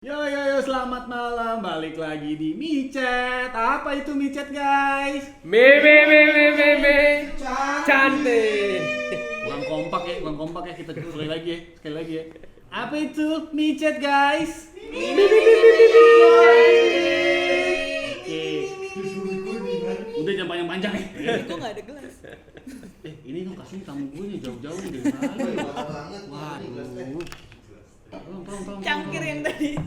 Selamat malam, balik lagi di Micet. Apa itu Micet, guys? Me cantik. Kurang kompak ya, kita sekali lagi ya. Apa itu Micet, guys? Oke. Udah jangan panjang-panjang ya. Kok nggak ada gelas? Ini dong kasih tamu gue nih jauh-jauh dari mana? Waduh. Tolong. Cangkir yang tadi.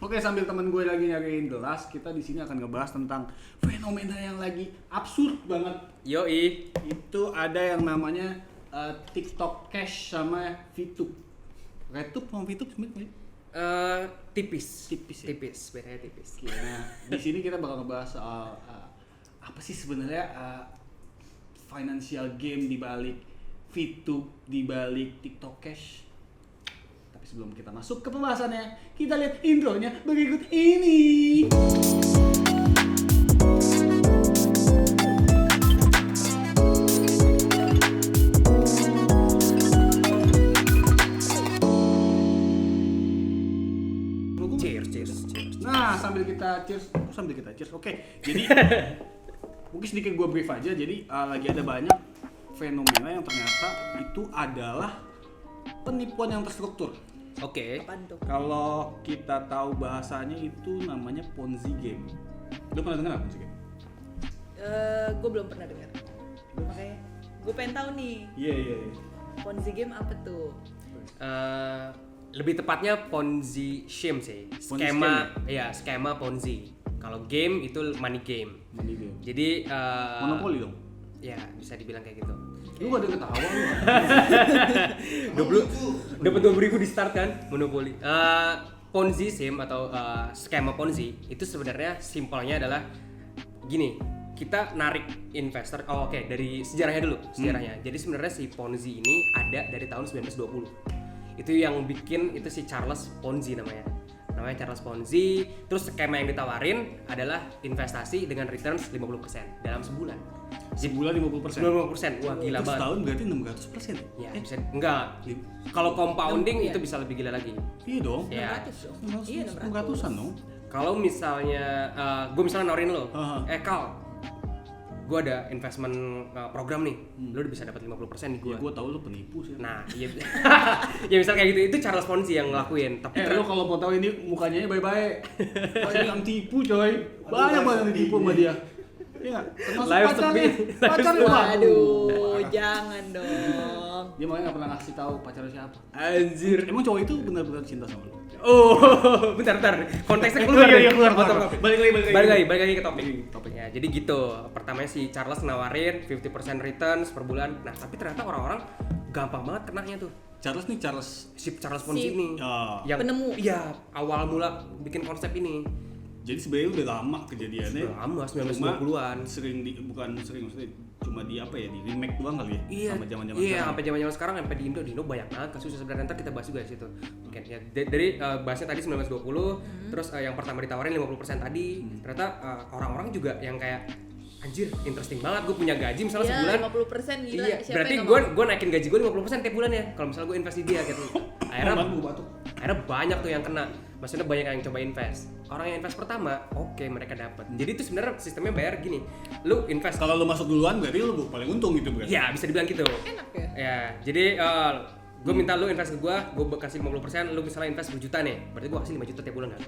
Oke, sambil temen gue lagi nyariin gelas, kita di sini akan ngebahas tentang fenomena yang lagi absurd banget. Yoi. Itu ada yang namanya TikTok Cash sama VTube. RedTube sama VTube sebenarnya Tipis ya? tipis. Bedanya tipis. Nah, di sini kita bakal ngebahas soal apa sih sebenarnya financial game di balik VTube, di balik TikTok Cash. Sebelum kita masuk ke pembahasannya, kita lihat intronya berikut ini. Cheers. Nah, sambil kita cheers. Oke, jadi mungkin sedikit gue brief aja. Jadi lagi ada banyak fenomena yang ternyata itu adalah penipuan yang terstruktur. Oke. Apaan tuh? Kalau kita tahu bahasanya itu namanya Ponzi game. Lu pernah dengar Ponzi game? Gue belum pernah dengar. Makanya gue pengen tahu nih. Iya. Ponzi game apa tuh? Lebih tepatnya Ponzi scheme sih. Skema Ponzi. Kalau game itu money game. Money game. Jadi Monopoli dong. Ya, bisa dibilang kayak gitu. Lu gak ada ketawa lu. Dapat 20.000 di start kan, monopoli. Ponzi scheme atau skema Ponzi itu sebenarnya simpelnya adalah gini, kita narik investor. Oke, dari sejarahnya dulu, Jadi sebenarnya si Ponzi ini ada dari tahun 1920. Itu yang bikin itu si Charles Ponzi namanya Charles Ponzi. Terus skema yang ditawarin adalah investasi dengan returns 50% dalam sebulan. Sebulan 50%. 50%. Wah, gila banget. Setahun berarti 600%. Ya, bisa enggak. Kalau compounding Iya. itu bisa lebih gila lagi. Iya dong. Ya. 600 dong. 600, Iya, 600-an dong. Kalau misalnya gue misalnya nawarin lo, Kal, gue ada investment program nih, lo udah bisa dapat 50% di gue. Ya, gue tahu lu penipu sih. Nah, iya. Ya misal kayak gitu, itu Charles Ponzi yang ngelakuin. Tapi lu kalau mau tahu ini mukanya baik-baik. Kayak yang tipu, coy. Banyak banget yang ditipu sama dia. Iya, termasuk Live pacarnya. streaming. Pacarnya Waduh, jangan dong. Dia makanya gak pernah ngasih tahu pacarnya siapa. anjir. Emang cowok itu benar-benar cinta sama lu? Oh, bentar. Konteksnya keluar. Iya, keluar. Topik. Balik lagi ke topik. Ya, jadi gitu. Pertamanya si Charles nawarin 50% returns per bulan. Nah, tapi ternyata orang-orang gampang banget kenanya tuh. Si Charles Ponzi ini. Yang penemu. Iya, awal mula bikin konsep ini. Jadi sebenarnya udah lama kejadiannya. Udah lama, 1920-an. Bukan sering maksudnya cuma di remake doang kali ya? Iya, sama zaman-zaman iya, sekarang. sampai zaman-zaman sekarang sampai di Indo banyak banget kasus sebenarnya. Ntar kita bahas juga di situ. Mungkin ya dari bahasnya tadi 1920, terus yang pertama ditawarin 50% tadi. Ternyata orang-orang juga yang kayak anjir, interesting banget, gue punya gaji misalnya Iya, sebulan 50% gila. Iya, Siapa berarti yang nggak gue naikin gaji gue 50% tiap bulan ya kalau misalnya gue invest di dia gitu. Akhirnya banyak tuh yang kena. Maksudnya banyak yang coba invest. Orang yang invest pertama, oke, mereka dapat. Jadi itu sebenarnya sistemnya bayar gini. Lu invest. Kalau lu masuk duluan berarti lu paling untung gitu berarti. Ya, bisa dibilang gitu. Enak ya? Ya, jadi gue minta lu invest ke gue kasih 50%, lu misalnya invest 10 juta nih. Berarti gue kasih 5 juta tiap bulan kan.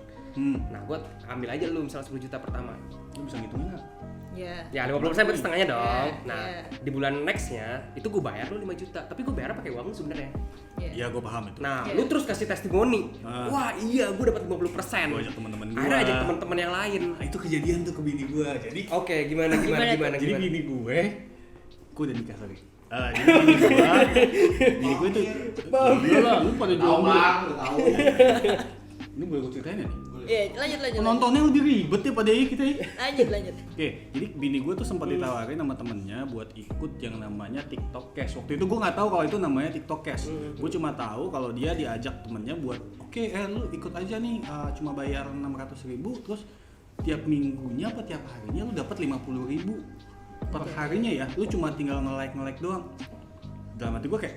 Nah, gue ambil aja lu misalnya 10 juta pertama. Lu bisa ngitungin enggak? Iya. Ya 50% berarti setengahnya dong. Iya, Nah, iya. di bulan nextnya itu gue bayar lu 5 juta. Tapi gue bayar pakai uang sebenarnya. Iya. Iya, gue paham itu. Nah, Iya. lu terus kasih testimoni. Wah, iya, gue dapat 50%. Gue ajak teman-teman gue. Akhirnya ajak teman-teman yang lain. Nah, itu kejadian tuh ke bini gue. Jadi Oke, gimana? Jadi bini gue udah nikah sorry. Jadi bini gue tuh lah, lu pada jomblo. Ini boleh gue ceritain ya nih? Iya, lanjut. Penontonnya lebih ribet ya pada kita ya. Lanjut. Oke, jadi bini gue tuh sempat ditawarin sama temennya buat ikut yang namanya TikTok Cash. Waktu itu gue nggak tahu kalau itu namanya TikTok Cash. Gue cuma tahu kalau dia diajak temennya buat, lu ikut aja nih, cuma bayar 600.000, terus tiap minggunya apa tiap harinya lu dapat 50.000 per harinya ya. Lu cuma tinggal nge-like doang. Dalam hati gue kayak,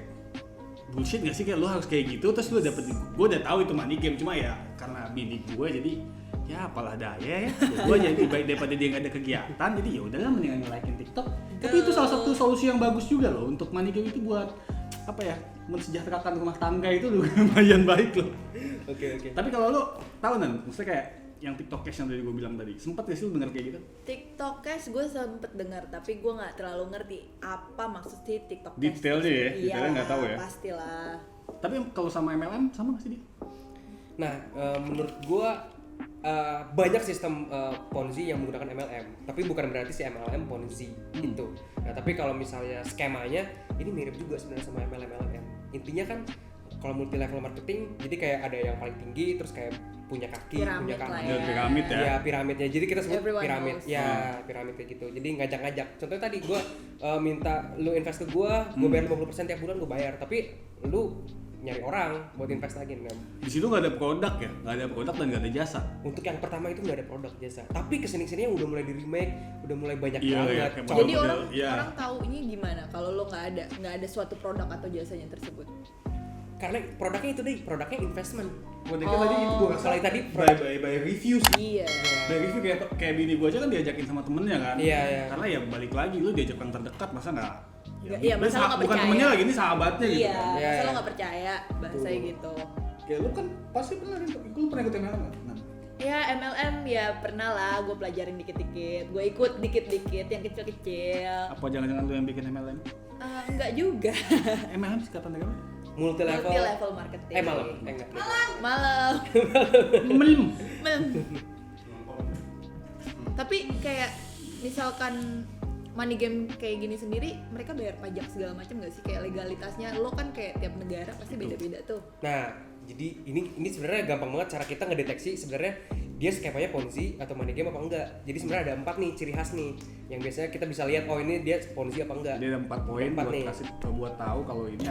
bullshit gak sih kayak lu harus kayak gitu terus lu dapet, gue udah tahu itu money game, cuma ya karena bini gue jadi ya apalah daya ya, gue jadi baik daripada dia nggak ada kegiatan, jadi ya udahlah mendingan nge-like-in TikTok. Tapi itu salah satu solusi yang bagus juga loh untuk money game itu, buat apa ya, mensejahterakan rumah tangga itu lumayan baik loh. Oke. Tapi kalau lu tahu Nan, maksudnya kayak yang TikTok Cash yang tadi gue bilang tadi, sempat gak sih lu denger kayak gitu? TikTok Cash gue sempet dengar, tapi gue nggak terlalu ngerti apa maksud si TikTok Cash. Detailnya ya, Iya, detailnya nggak tahu ya. Pastilah. Tapi kalau sama MLM sama gak sih dia? Nah, menurut gua banyak sistem Ponzi yang menggunakan MLM, tapi bukan berarti si MLM Ponzi itu. Nah, tapi kalau misalnya skemanya ini mirip juga sebenarnya sama MLM. Intinya kan kalau multi level marketing, jadi kayak ada yang paling tinggi, terus kayak punya kaki, Piramid punya kaki. lah ya. Piramid ya. Ya, piramidnya. Jadi kita sebut Everyone piramid. knows. Ya, piramid kayak gitu. Jadi ngajak-ngajak. Contohnya tadi gua minta lu invest ke gua bayar 50% tiap bulan gua bayar, tapi lu nyari orang buat invest lagi. Nah, Di situ nggak ada produk ya, nggak ada produk dan nggak ada jasa. untuk yang pertama itu nggak ada produk jasa, tapi kesini-sini udah mulai di remake, udah mulai banyak Iya, banget. iya, kayak Contoh- Jadi orang Iya. orang taunya gimana kalau lo nggak ada suatu produk atau jasanya tersebut? karena produknya itu deh, produknya investment. Produknya tadi itu gue Kalau yang tadi by review sih. Iya. By review kayak bini gue aja kan diajakin sama temennya kan. Iya. Karena ya balik lagi lu diajak yang terdekat masa nggak? Iya, masa lo nggak bukan percaya. temennya lagi, ini sahabatnya gitu. Iya, Kan. Iya, masa lo iya. nggak percaya bahasanya gitu. Kayak lu kan pasti pernah, lu pernah ikut MLM nggak? Nah, Ya MLM ya pernah lah, gue pelajarin dikit-dikit, gue ikut dikit-dikit yang kecil-kecil. apa jangan-jangan lu yang bikin MLM? Enggak juga. MLM singkatan dari apa? multi level. Multi level marketing. Malam. Enggak. Malam. MLM. Tapi kayak misalkan money game kayak gini sendiri, mereka bayar pajak segala macam nggak sih, kayak legalitasnya? Lo kan kayak tiap negara pasti beda-beda tuh. Nah, jadi ini sebenarnya gampang banget cara kita ngedeteksi sebenarnya dia skemanya Ponzi atau money game apa enggak. Jadi sebenarnya ada 4 nih ciri khas nih yang biasanya kita bisa lihat, oh ini dia Ponzi apa enggak. Jadi ada 4 poin Empat buat nih. kasih buat tahu kalau ini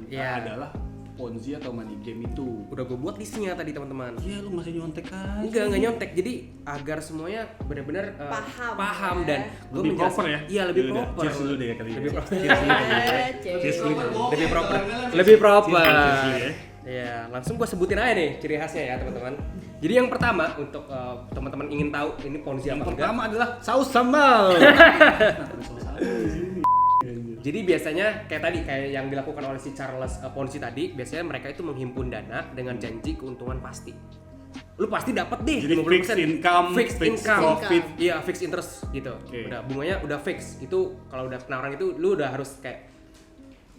Iya. adalah Ponzi atau money game itu. Udah gue buat listnya tadi teman-teman. Iya, lu masih nyontek aja. Enggak nyontek. Jadi agar semuanya benar-benar ya. paham dan gua Lebih menjelaskan- proper ya? Iya, lebih Yaudah, proper. cheers dulu deh kali Lebih ini. proper. Cheers dulu. Lebih proper. Lebih proper. Cheers dulu ya. Iya, langsung gua sebutin aja nih ciri khasnya ya, teman-teman. Jadi yang pertama untuk teman-teman ingin tahu ini Ponzi Yang apa enggak. pertama adalah saus sambal. Jadi biasanya kayak yang dilakukan oleh si Charles Ponzi tadi, biasanya mereka itu menghimpun dana dengan janji keuntungan pasti. Lu pasti dapat deh. Jadi 50%. fixed income, fixed fixed income, profit. Iya, fixed interest gitu. Oke. Udah bunganya udah fix. Itu kalau udah kena orang itu lu udah harus kayak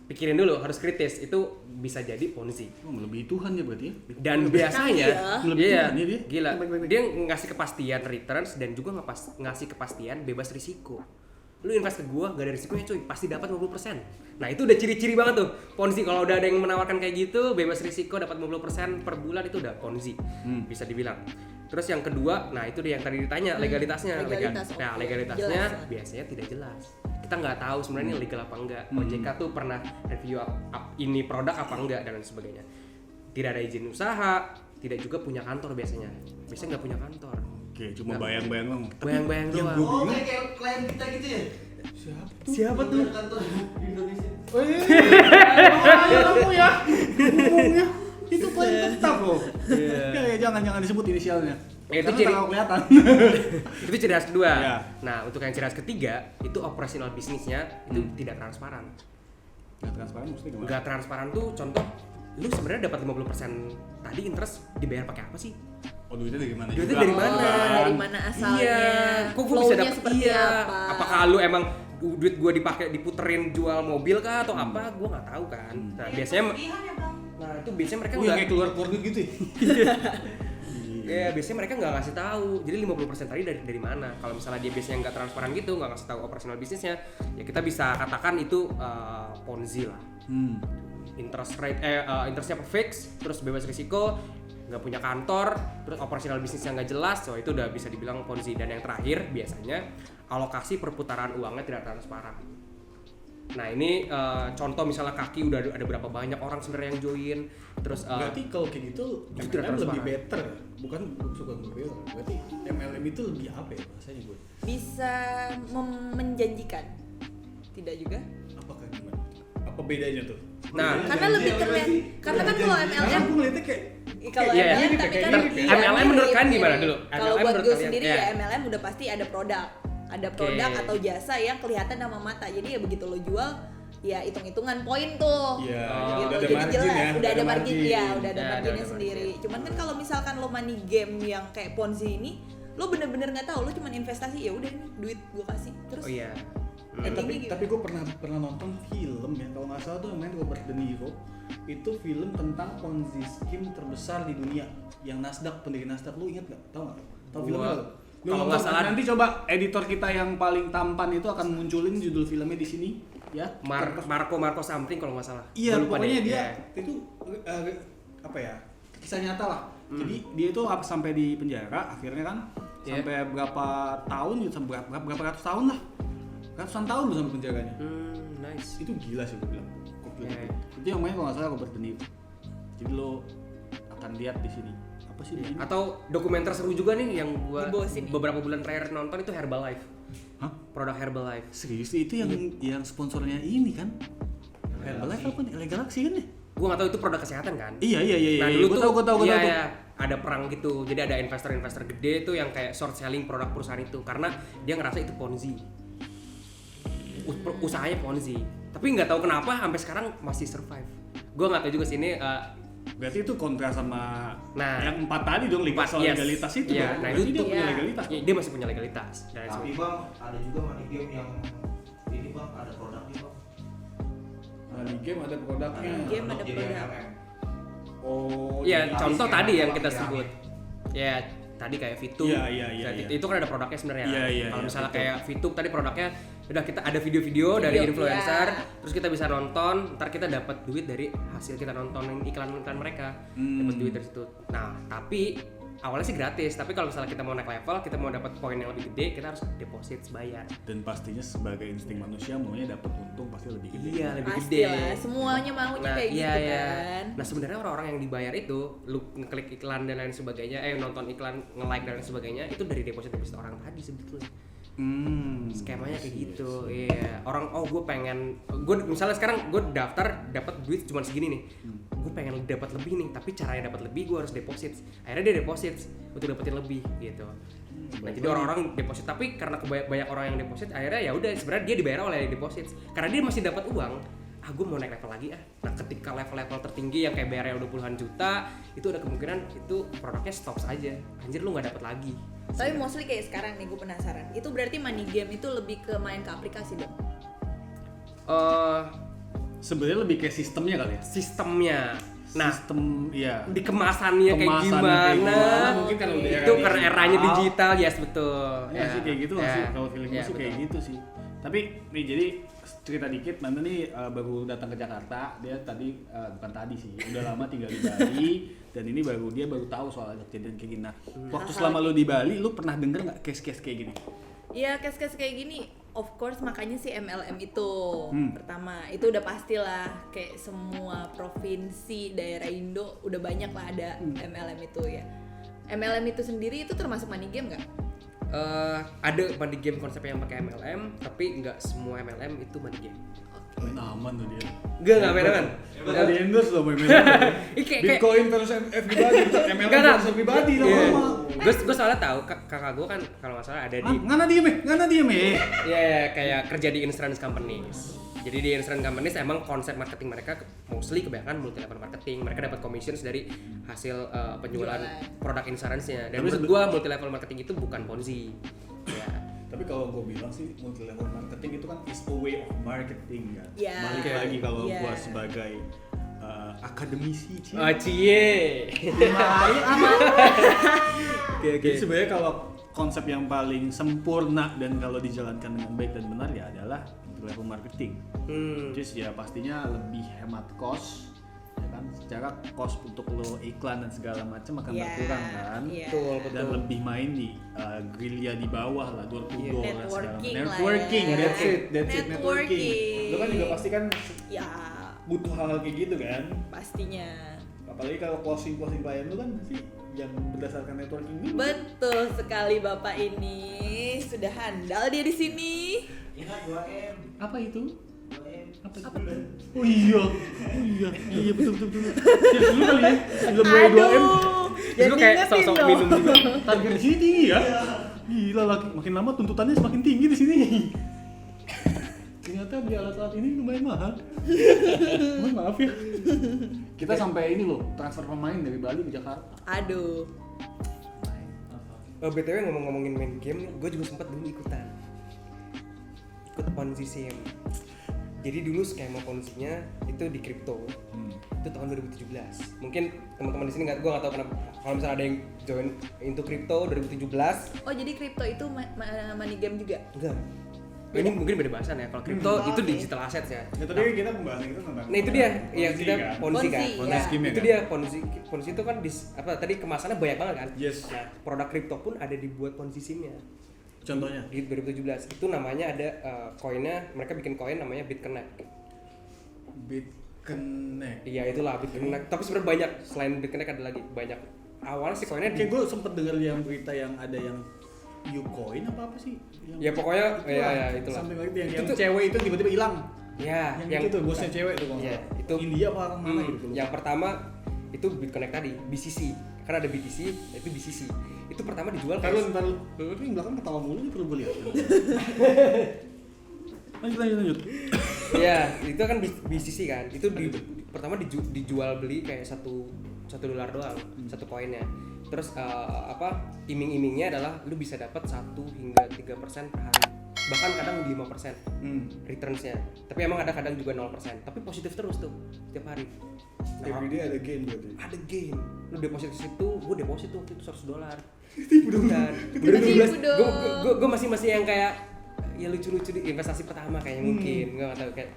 pikirin dulu, harus kritis. Itu bisa jadi Ponzi. Oh, melebihi Tuhan ya berarti ya? Dan biasanya Lebih iya, Tuhan ya dia. gila. Baik. Dia ngasih kepastian returns dan juga ngasih kepastian bebas risiko. Lu invest ke gua gak ada risikonya cuy, pasti dapat 50%. Nah, itu udah ciri-ciri banget tuh. Ponzi kalau udah ada yang menawarkan kayak gitu, bebas risiko dapat 50% per bulan, itu udah Ponzi. Bisa dibilang. Terus yang kedua, nah itu dia yang tadi ditanya, legalitasnya. Legalitas, Nah, oke. legalitasnya Jelas lah. biasanya tidak jelas. Kita nggak tahu sebenarnya ini legal apa enggak. OJK tuh pernah review ini produk apa enggak dan lain sebagainya. Tidak ada izin usaha, tidak juga punya kantor biasanya. Biasanya nggak punya kantor. Oke, cuma bayang-bayang doang. Tapi Bayang-bayang yang doang. gua Oh, bingung, kayak klien kita gitu ya? Siapa tuh? Kantor di Indonesia. ayo kamu ya. Ngomongnya itu klien tetap loh. Ya, jangan disebut inisialnya. Ya, itu Karena ciri- terlalu kelihatan. Itu ciri khas kedua. Ya. Nah, untuk yang ciri khas ketiga, itu operasional bisnisnya itu tidak transparan. Nggak transparan maksudnya gimana? Nggak transparan tuh contoh, lu sebenarnya dapat 50% tadi interest dibayar pakai apa sih? Oh, duitnya dari mana? Duitnya juga? dari mana? Dari mana asalnya? Iya. Kok gua bisa Flow-nya dapat seperti iya? apa? Apakah lu emang duit gua dipakai diputerin jual mobil kah atau apa? Gua nggak tahu kan. Nah, biasanya nah itu biasanya mereka Oh, yang nggak kayak keluar duit gitu ya? ya biasanya mereka nggak ngasih tahu. Jadi 50% tadi dari mana? Kalau misalnya dia biasanya nggak transparan gitu, nggak ngasih tahu operasional bisnisnya, ya kita bisa katakan itu Ponzi lah. Interest rate interestnya fix, terus bebas risiko, nggak punya kantor, terus operasional bisnisnya nggak jelas, so itu udah bisa dibilang Ponzi. Dan yang terakhir biasanya alokasi perputaran uangnya tidak transparan. Nah ini contoh misalnya kaki udah ada berapa banyak orang sebenarnya yang join, terus Berarti kalau kayak gitu itu tidak MLM lebih transparan. better. Bukan suka gue. Berarti MLM itu lebih apa ya bahasanya gue? Bisa menjanjikan? Tidak juga? Apakah gimana? Apa bedanya tuh? Nah, Karena lebih keren. Karena kan kalau MLM Gue ngeliatnya kayak kalau Iya, MLM iya. tapi kan Kayak iya, MLM menurut kalian gimana dulu? Kalau MLM buat menurut gue kalian, sendiri ya. ya MLM udah pasti ada produk. Ada produk atau jasa yang kelihatan sama mata. Jadi ya begitu lo jual ya hitung-hitungan poin tuh. Iya, Oh. Gitu. udah ada Jadi margin jelas, ya. udah ada margin ya, udah ada Ya, marginnya ada sendiri. margin. Cuman kan kalau misalkan lo money game yang kayak Ponzi ini, lo bener-bener nggak tahu, lo cuma investasi ya udah nih duit gue kasih terus. Oh iya. Endingnya gimana? Tapi gue pernah nonton film ya, kalau nggak salah tuh yang main Robert De Niro. Itu film tentang Ponzi scheme terbesar di dunia, yang Nasdaq, pendiri Nasdaq. Lu inget nggak? Tahu nggak? Tahu filmnya nggak? Lu Kalau nonton? nggak salah- Nanti coba editor kita yang paling tampan itu akan munculin judul filmnya di sini ya. Marco something kalau nggak salah. Iya, Gua lupa pokoknya deh. dia Iya. itu apa ya, kisah nyata lah. Jadi dia itu sampai di penjara, akhirnya kan Iya. sampai berapa tahun gitu, sampai berapa ratus tahun lah, ratusan tahun loh sampai penjaranya. Nice. Itu gila sih gue bilang. Gokil. Iya. Itu yang main kalau nggak salah Robert De Niro. Jadi lo akan lihat di sini. Apa sih di sini? Atau dokumenter seru juga nih yang gua Di bawah sini. beberapa bulan terakhir nonton itu Herbalife. Hah? Produk Herbalife. Serius itu yang sponsornya ini kan? Herbalife apa nih? Galaxy kan ya? Gua nggak tahu itu produk kesehatan kan. Iya. Nah dulu Gua tuh tahu. iya, iya, ada perang gitu. Jadi ada investor-investor gede tuh yang kayak short selling produk perusahaan itu karena dia ngerasa itu Ponzi. Usahanya Ponzi. Tapi nggak tahu kenapa sampai sekarang masih survive. Gua nggak tahu juga sih ini Berarti itu kontra sama Nah, yang 4 tadi dong, soal yes. legalitas itu Iya, dong. nah Berarti itu dia punya iya. legalitas. ya, dia masih punya legalitas. Dan Tapi bang, ada juga money game yang ini bang, ada produknya bang. Nah, di game ada produknya. Di game ada Jadi produk. MLM. Oh, ya jadi- contoh skema tadi yang piramid. kita sebut. Ya tadi kayak VTube. Iya, Itu kan ada produknya sebenarnya. Iya, Kalau iya, misalnya VTube. kayak VTube tadi produknya udah kita ada video-video dari Video, influencer, iya. terus kita bisa nonton, ntar kita dapat duit dari hasil kita nontonin iklan-iklan mereka, dapat duit dari situ. Nah, tapi awalnya sih gratis, tapi kalau misalnya kita mau naik level, kita mau dapat poin yang lebih gede, kita harus deposit bayar. Dan pastinya sebagai insting manusia maunya dapat untung pasti lebih gede. Iya, lebih Pasti gede. lah, semuanya maunya kayak iya, gitu iya. kan. Nah sebenarnya orang-orang yang dibayar itu, lu ngeklik iklan dan lain sebagainya, nonton iklan, nge-like dan lain sebagainya, itu dari deposit orang tadi sebetulnya. Skemanya kayak gitu. Iya. Orang gue pengen, gue misalnya sekarang gue daftar dapat duit cuma segini nih. Gue pengen dapat lebih nih, tapi caranya dapat lebih gue harus deposit. Akhirnya dia deposit untuk dapetin lebih gitu. Nah, jadi orang-orang deposit, tapi karena banyak orang yang deposit, akhirnya ya udah sebenarnya dia dibayar oleh deposit. Karena dia masih dapat uang. Gue mau naik level lagi ah. Nah, ketika level-level tertinggi yang kayak bayarnya udah puluhan juta, itu ada kemungkinan itu produknya stop aja. Anjir lu nggak dapat lagi. Tapi mostly kayak sekarang nih gue penasaran. Itu berarti money game itu lebih ke main ke aplikasi dong. Sebenarnya lebih kayak sistemnya kali ya. Sistemnya. Nah, Sistem iya. di kemasannya kayak Kemasannya gimana? kayak gimana, mungkin kalau udah itu era karena eranya digital. digital, yes betul. Ya, sih kayak gitu nggak ya. sih, kalau feeling gue Ya, sih kayak betul. gitu sih. Tapi nih jadi cerita dikit, Nanda nih baru datang ke Jakarta. Dia tadi bukan tadi sih, udah lama tinggal di Bali dan ini dia baru tahu soal kejadian kayak gini. Nah, waktu selama lu di Bali, lu pernah denger nggak case-case kayak gini? Iya, case-case kayak gini. Of course makanya si MLM itu pertama itu udah pastilah kayak semua provinsi daerah Indo udah banyak lah ada MLM itu ya. MLM itu sendiri itu termasuk money game nggak? Ada money game konsep yang pakai MLM, tapi nggak semua MLM itu money game. Main aman tuh dia. Nggak main aman. Nggak di endorse loh main aman. Bitcoin versus FBD, MLM versus FBD lama-lama. Gue soalnya tahu kakak gue kan kalau nggak salah ada di Ngana diem ya. ya kayak kerja di insurance companies. Jadi di insurance companies emang konsep marketing mereka mostly kebanyakan multi level marketing. Mereka dapat commissions dari hasil penjualan produk insurance-nya. Dan Tapi menurut gua multi level marketing itu bukan Ponzi. Ya. Tapi kalau gue bilang sih multi level marketing itu kan is a way of marketing kan. Ya. Balik Oke. lagi kalau Ya. gue sebagai akademisi sih. Oh cie. Oke Jadi sebenarnya kalau konsep yang paling sempurna dan kalau dijalankan dengan baik dan benar ya adalah multi level marketing. Just ya pastinya lebih hemat cost, ya kan? Secara cost untuk lo iklan dan segala macam akan Iya, berkurang kan. iya. Betul, Dan lebih main di gerilya di bawah lah, door to door dan segala Networking lah networking, ya. that's it networking. Networking. Lo kan juga pasti kan Ya butuh hal kayak gitu kan. pastinya. Apalagi kalau closing klien lu kan pasti yang berdasarkan networking gitu. Betul sekali Bapak ini sudah handal dia di sini. Ingat 2M. Apa itu? 2M Apa Apa tuh? Oh iya betul. Serius dulu kali ya, sebelum bayar 2M. Terus gue kayak sok-sok minum juga. Harga di sini tinggi ya. Gila lagi, makin lama tuntutannya semakin tinggi di sini. Ternyata beli alat-alat ini lumayan mahal. Mohon maaf ya. Kita sampai ini loh, transfer pemain dari Bali ke Jakarta. Aduh. BTW ngomongin main game nih, gue juga sempat dulu ikut Ponzi Sim. Jadi dulu skema Ponzi-nya itu di kripto. Itu tahun 2017. Mungkin teman-teman di sini gue nggak tahu kenapa kalau misalnya ada yang join into kripto 2017. Oh jadi kripto itu money game juga? Enggak. Ini mungkin beda bahasan ya. Kalau kripto itu digital asset ya. Ya tadi kita pembahasan itu tentang. Nah itu dia, ya Ponzi kita kan? Ponzi kan. Ponzi, Ponzi ya. scheme Itu kan? dia Ponzi itu kan tadi kemasannya banyak banget kan. Yes. Nah produk kripto pun ada dibuat Ponzi Sim-nya. Contohnya? Di 2017 itu namanya ada koinnya, mereka bikin koin namanya BitConnect. BitConnect. Iya itulah BitConnect. Tapi sebenarnya banyak, selain BitConnect ada lagi banyak. Awalnya sih koinnya Kayak gue sempet denger yang berita yang ada yang Ucoin apa sih? ya pokoknya ya itulah. Sampai lagi yang Itu tuh- cewek itu tiba-tiba hilang. Ya, Yang itu tuh bosnya cewek tuh kalau Iya, nggak salah. itu India apa orang mana gitu. Yang pertama itu BitConnect tadi, BCC. Karena ada BTC, itu BCC. Itu pertama dijual Ntar kayak lu ini belakang ketawa mulu nih perlu gue lihat. Lanjut. Iya, itu kan BCC kan. Itu pertama dijual beli kayak $1 doang, satu koinnya. Terus iming-imingnya adalah lu bisa dapat 1 hingga 3% per hari. Bahkan kadang 5% returns-nya. Tapi emang ada kadang juga 0%. Tapi positif terus tuh tiap hari. Every day ada gain berarti. Ada gain. Lu deposit ke situ, gua deposit tuh waktu itu $100. Tipu dong. Tipu dong. Gue masih yang kayak ya lucu-lucu di investasi pertama kayaknya mungkin nggak tahu kayak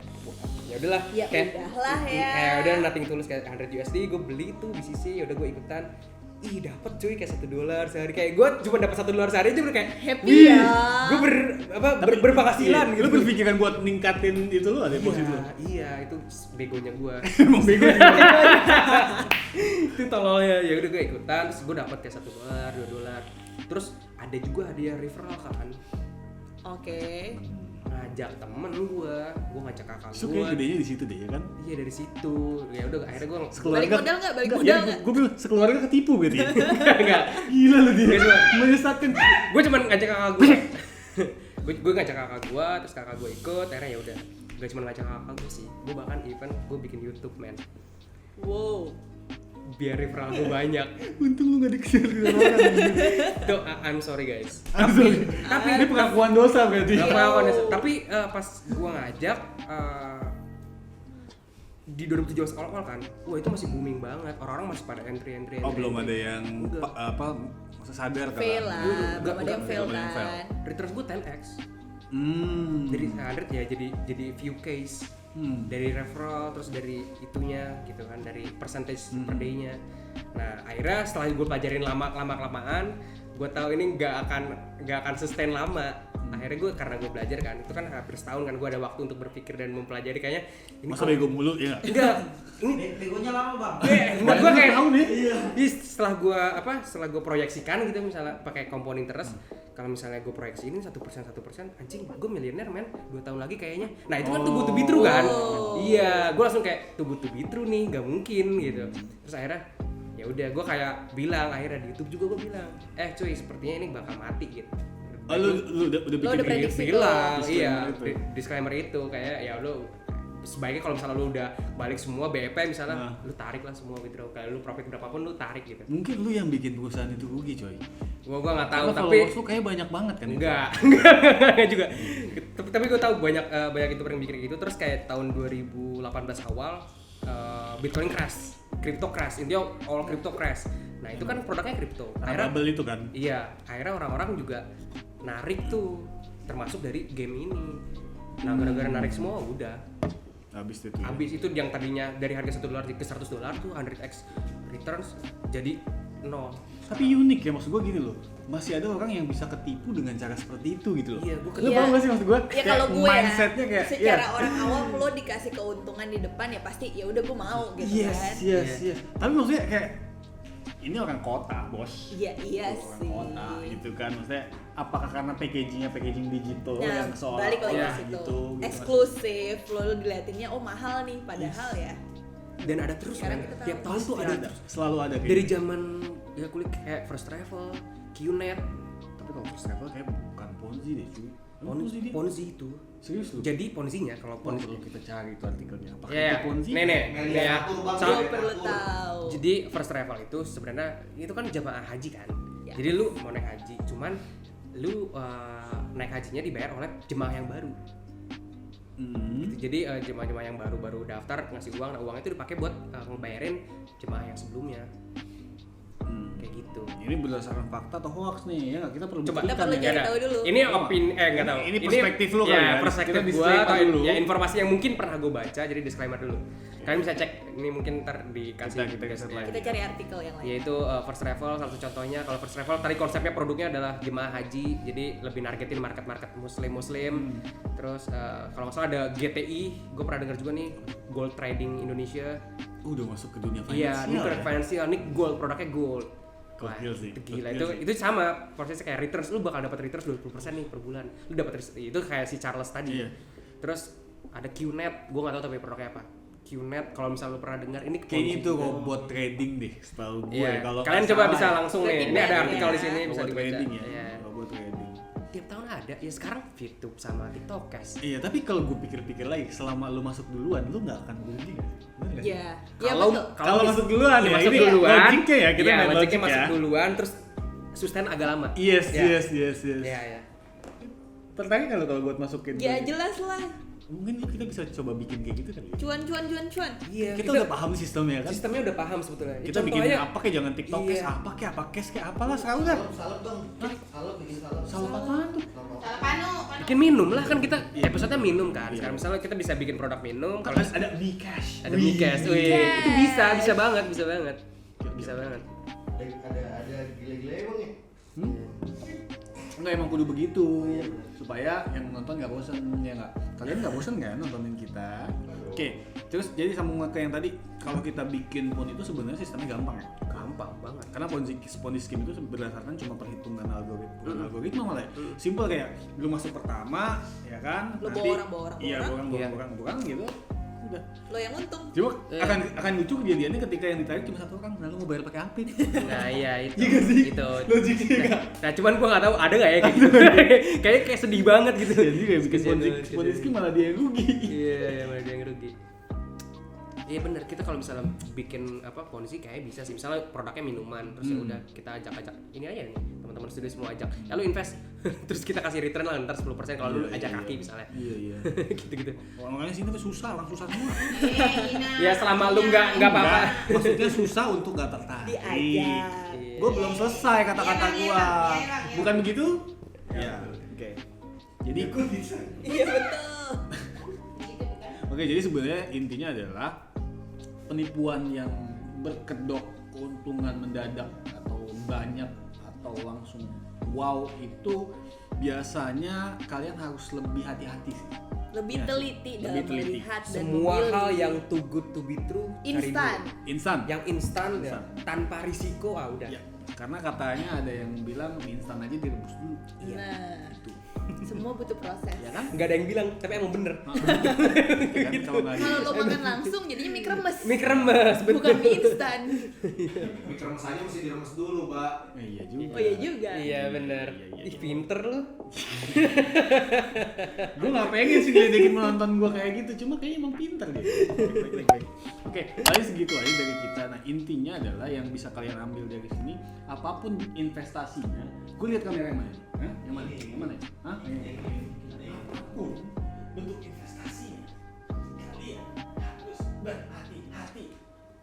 ya udahlah Ya kayak udahlah ya. kayak udah nothing tulus kayak $100 gue beli tuh di sisi ya udah gue ikutan dapat cuy kayak $1 sehari kayak gue cuma dapat $1 sehari aja udah kayak Happy ya. gue berpenghasilan Iya, gitu. lu berpikiran buat ningkatin itu lu ada deposit lu. Iya itu begonya gue. Emang bego. Itu tololnya ya udah gue ikutan terus gue dapat kayak $1 $2 terus ada juga hadiah referral kan. Oke. Ngajak temen gue ngajak kakak So gue. kayak gedenya di situ deh ya kan. Iya dari situ. Ya udah akhirnya gue Balik modal nggak? Balik modal nggak? Gue bilang sekeluarga ketipu berarti. enggak. Gila lu dia. Nggak, cuma- Menyesatkan. Gue cuman ngajak kakak gue. gue ngajak kakak gue, terus kakak gue ikut. Akhirnya ya udah. Gak cuma ngajak kakak gue sih. Gue bahkan event gue bikin YouTube man. Wow. Biar referral gue banyak. Untung lu gak dikejar ke orang. Tuh I'm sorry guys. Tapi ini pengakuan dosa berarti. Gak apa-apa, tapi pas gue ngajak di 2017 awal kan, wah itu masih booming banget, orang-orang masih pada entry. Oh belum ada yang sadar kan? Fail lah. Belum ada yang fail belum ada yang fail. kan. Returns gue 10x. Dari 100 ya jadi few case. Dari referral terus dari itunya gitu kan, dari percentage per day-nya. Nah akhirnya setelah gue pelajarin lama-kelamaan gue tahu ini nggak akan sustain lama. Akhirnya gue karena gue belajar kan, itu kan hampir setahun kan gue ada waktu untuk berpikir dan mempelajari kayaknya ini Masa bego mulu ya? enggak ini Begonya lama bang. buat gue kayak tahun ya? Iya, setelah gue proyeksikan gitu misalnya pakai compound interest, kalau misalnya gue proyeksi ini 1%, anjing gue miliuner men 2 tahun lagi kayaknya. Nah itu kan too good to be true kan. Iya, gue langsung kayak too good to be true nih, nggak mungkin gitu. Terus akhirnya ya udah gue kayak bilang akhirnya di YouTube juga gue bilang cuy sepertinya ini bakal mati gitu. Oh lu udah Lu udah prediksi bilang tuh. iya Disclaimer itu. disclaimer itu kayak ya lu sebaiknya kalau misalnya lu udah balik semua BEP misalnya lu tarik lah semua withdraw kayak lu profit berapapun lu tarik gitu. Mungkin lu yang bikin perusahaan itu rugi coy. Gua nggak tahu Karena tapi followers lu kayak banyak banget kan. enggak juga. Tapi gue tahu banyak youtuber yang bikin gitu terus kayak tahun 2018 awal Bitcoin crash, crypto crash, intinya all crypto crash. Nah itu kan produknya crypto. Karena bubble itu kan. Iya, akhirnya orang-orang juga narik tuh, termasuk dari game ini. Nah gara-gara narik semua udah. Habis itu. Ya. Habis itu yang tadinya dari harga $1 ke $100 tuh 100x returns jadi 0. Tapi unik ya maksud gua gini loh. Masih ada orang yang bisa ketipu dengan cara seperti itu gitu loh. Iya, gua Lu paham gak sih maksud gua? Ya kalau gue mindsetnya kayak secara orang awam lo dikasih keuntungan di depan ya pasti ya udah gue mau gitu kan. Yes. Tapi maksudnya kayak ini orang kota, bos. Iya Orang sih. kota gitu kan. Maksudnya apakah karena packaging digital Nah, yang seolah balik lagi ya, ke situ. gitu Eksklusif, lo diliatinnya oh mahal nih, padahal ya. Dan ada terus Sekarang kan, kita tahu. tiap tahun tuh ada terus. Selalu ada kayak Dari gitu. zaman ya kulik kayak First Travel, Qnet, Tapi kalau first travel kayak bukan Ponzi deh cuy. Emang dia? Ponzi itu. Serius lu? Jadi Ponzinya kalau Wah, Ponzi perlu kita cari itu artikelnya. Apakah ya, itu Ponzi? nenek, Melia ya. atur, Bang. Soal- Lo perlu tahu. Jadi first travel itu sebenarnya itu kan jamaah haji kan. Ya. Jadi lu mau naik haji, cuman lu naik hajinya dibayar oleh jemaah yang baru. Gitu. Jadi jemaah-jemaah yang baru daftar ngasih uang, nah uang itu dipakai buat ngebayarin jemaah yang sebelumnya. Kayak gitu. Ini berdasarkan fakta atau hoax nih ya nggak? Kita perlu Coba Kita buktikan perlu ya. cari Ya, tahu dulu. Ini opini nggak tahu. Ini perspektif lu kali ya. Perspektif Kita gua disclaimer atau dulu. ya informasi yang mungkin pernah gue baca, jadi disclaimer dulu. Kalian bisa cek ini mungkin ntar dikasih Kita guys, lihat. Kita cari artikel yang lain. yaitu first travel salah satu contohnya. Kalau first travel tadi konsepnya produknya adalah jemaah haji, jadi lebih nargetin market muslim. Terus kalau nggak salah ada GTI, gue pernah dengar juga nih, Gold Trading Indonesia. Udah masuk ke dunia Iya, ini finansial. produk financial, ini gold, produknya gold. Wah, Gokil sih, itu gila. gokil Itu sama prosesnya kayak returns, lu bakal dapat returns 20% nih per bulan. Lu dapat itu kayak si Charles tadi. Iya. Terus ada Qnet, gue nggak tahu tapi produknya apa. Qnet kalau misalnya lu pernah dengar ini Kayaknya itu juga. robot trading deh, setahu gue. Iya. Kalau Kalian nggak coba salah bisa ya. langsung nih. Breaking Ini ada Bad artikel ya. di sini bisa Robot dibaca. trading ya. Iya. Robot trading. Tiap tahun ada. Ya sekarang YouTube sama TikTok Cash. Iya, tapi kalau gue pikir-pikir lagi, selama lu masuk duluan, lu nggak akan rugi kan? Bener nggak sih? Iya. Iya Kalau betul. Kalau masuk duluan Iya, ya, masuk ini duluan. logiknya ya, kita Iya, main logiknya logik masuk ya. duluan terus sustain agak lama. Yes, Iya. yes. Iya, iya. Tertarik nggak lu kalau buat masukin? Ya jelas lah. Mungkin kita bisa coba bikin kayak gitu kali ya. Cuan. Iya, Kita udah paham sistemnya kan? sistemnya udah paham sebetulnya. Kita bikin Contohnya- apa kayak jangan TikTok Iya. cash apa cash kayak apalah sekarang kan. Salep bang. Salep bikin salep. Salah apaan tuh? Salah panu. bikin minum lah kan kita Iya. episode-nya minum kan. Iya. Sekarang misalnya kita bisa bikin produk minum, Kan kalau ada Bcash. ada Bcash, wih, Bcash. itu bisa banget, bisa banget. Ada gile-gile bang ya. Enggak emang kudu begitu supaya yang nonton nggak bosan ya nggak. Kalian nggak bosan kan nontonin kita? Oke, terus jadi sambung ke yang tadi, kalau kita bikin pun itu sebenarnya sistemnya gampang ya. Gampang banget. Karena Ponzi scheme itu berdasarkan cuma perhitungan algoritma, bukan algoritma malah ya. Simple kayak lu masuk pertama, ya kan? Lu Nanti- bawa orang, Iya, bawa orang gitu. Udah. Lo yang untung. Cuma Iya. akan lucu kejadiannya ketika yang ditarik cuma satu orang, lalu mau bayar pakai apa itu? Nah iya itu, Iya nggak sih? itu. Logiknya nggak? Nah cuman gua nggak tahu ada nggak ya kayak gitu. Kayaknya kayak sedih banget gitu. Jadi kayak bikin Kasihan Ponzi banget, Ponzi kasihan. scheme malah dia yang rugi. Iya, malah dia yang rugi. Iya benar, kita kalau misalnya bikin apa Ponzi kayak bisa sih. Misalnya produknya minuman, terus ya udah kita ajak-ajak ini aja nih teman-teman studio semua ajak. Ya lu invest, terus kita kasih return lah ntar 10% kalau lu Iya, ajak iya. kaki misalnya. Iya. Gitu-gitu. Orang-orangnya sini tuh susah, orang susah semua. Ya selama lu nggak apa-apa. Enggak, maksudnya susah untuk gak tertarik. Diajak. Iya. Gue belum selesai kata-kata Iya, gue. Bang, iya, Bang. Bukan begitu? Ya. Oke. Jadi Iya betul. Gitu bukan? Oke, jadi sebenarnya intinya adalah penipuan yang berkedok keuntungan mendadak atau banyak atau langsung wow itu biasanya kalian harus lebih hati-hati sih. Lebih Iya sih. teliti Lebih dalam teliti. melihat dan Semua memilih. hal yang too good to be true cari instan. dulu. Instan. Yang instan ya, Instan. tanpa risiko udah. Ya, karena katanya ada yang bilang mie instan aja direbus dulu. Nah, Itu. semua butuh proses. Ya kan? Nggak ada yang bilang, tapi emang bener. Ya kan? Kalau nggak Kalau di- lo makan langsung jadinya mie kremes. Mie kremes, Bukan mie instan. Mie kremes aja mesti diremes dulu, Mbak. Iya juga. Oh iya juga. Iya bener. Iya. Ih pinter lu. Gue gak pengen sih ngeledekin menonton gue kayak gitu, cuma kayaknya emang pinter dia. Baik. Oke, paling segitu aja dari kita. Nah intinya adalah yang bisa kalian ambil dari sini, apapun investasinya, gue lihat kamera yang mana? Hah? Yang mana? Yang mana? Hah? Apapun bentuk investasinya, kalian harus berhati-hati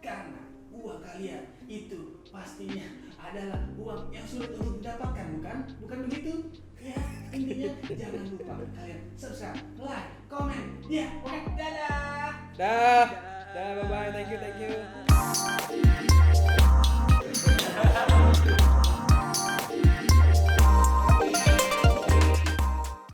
karena uang kalian itu pastinya adalah uang yang sulit untuk didapatkan, bukan? Bukan begitu? Ya, intinya jangan lupa kalian subscribe, like, komen, ya, oke, dadah. Dah. Dah, bye bye. Thank you.